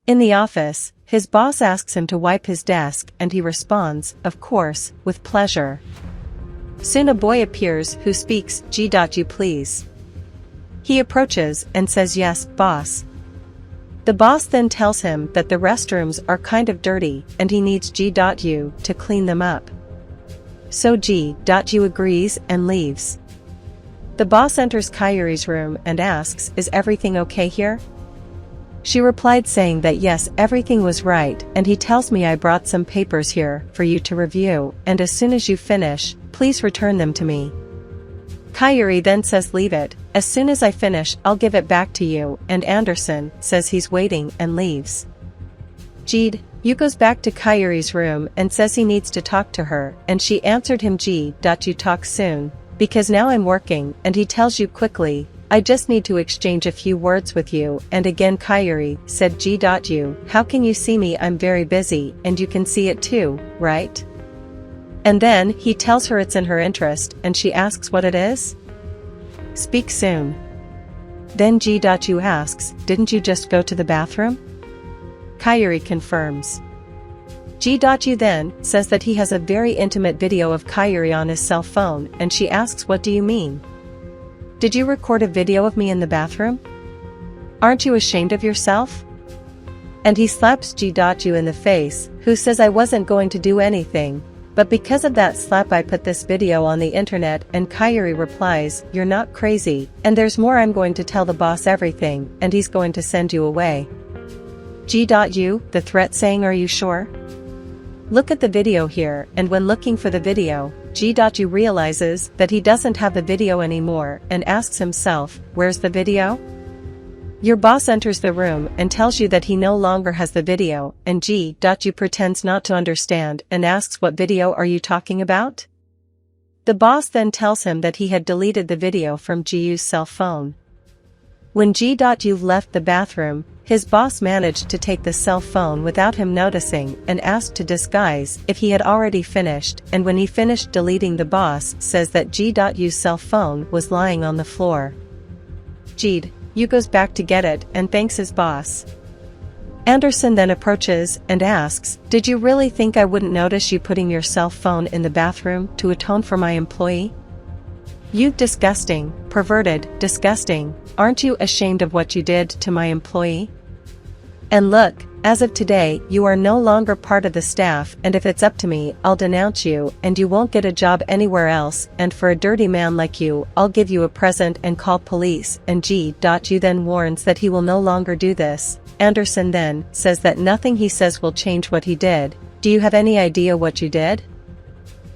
In the office, his boss asks him to wipe his desk and he responds, of course, with pleasure. Soon a boy appears who speaks, "G.U please." He approaches and says, "Yes, boss." The boss then tells him that the restrooms are kind of dirty and he needs G.U to clean them up. So G.U agrees and leaves. The boss enters Kaori's room and asks, "Is everything okay here?" She replied saying that yes, everything was right, and he tells me I brought some papers here for you to review, and as soon as you finish, please return them to me. Kaori then says leave it, as soon as I finish I'll give it back to you, and Anderson says he's waiting and leaves. G.U goes back to Kaori's room and says he needs to talk to her, and she answered him G.U talk soon, because now I'm working, and he tells you quickly, I just need to exchange a few words with you, and again Kaori said G.U, how can you see me? I'm very busy, and you can see it too, right? And then he tells her it's in her interest, and she asks what it is? Speak soon. Then G.U asks, didn't you just go to the bathroom? Kaori confirms. G.U then says that he has a very intimate video of Kaori on his cell phone, and she asks, what do you mean? Did you record a video of me in the bathroom? Aren't you ashamed of yourself? And he slaps G.U in the face, who says I wasn't going to do anything, but because of that slap I put this video on the internet, and Kaori replies, you're not crazy, and there's more, I'm going to tell the boss everything, and he's going to send you away. G.U, the threat saying, are you sure? Look at the video here, and when looking for the video, G.U realizes that he doesn't have the video anymore and asks himself, where's the video? Your boss enters the room and tells you that he no longer has the video, and G.U pretends not to understand and asks, what video are you talking about? The boss then tells him that he had deleted the video from G.U's cell phone. When G.U left the bathroom, his boss managed to take the cell phone without him noticing and asked to disguise if he had already finished, and when he finished deleting, the boss says that G.U's cell phone was lying on the floor. G.U goes back to get it and thanks his boss. Anderson then approaches and asks, did you really think I wouldn't notice you putting your cell phone in the bathroom to atone for my employee? You disgusting, perverted, disgusting, aren't you ashamed of what you did to my employee? And look, as of today, you are no longer part of the staff, and if it's up to me, I'll denounce you, and you won't get a job anywhere else, and for a dirty man like you, I'll give you a present and call police, and G.U then warns that he will no longer do this. Anderson then says that nothing he says will change what he did. Do you have any idea what you did?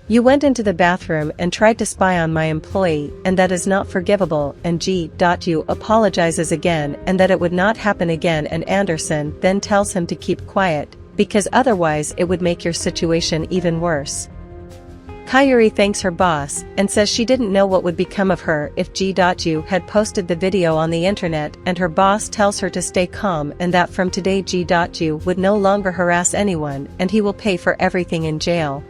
You went into the bathroom and tried to spy on my employee, and that is not forgivable, and G.U apologizes again and that it would not happen again, and Anderson then tells him to keep quiet, because otherwise it would make your situation even worse. Kaori thanks her boss and says she didn't know what would become of her if G.U had posted the video on the internet, and her boss tells her to stay calm and that from today G.U would no longer harass anyone and he will pay for everything in jail.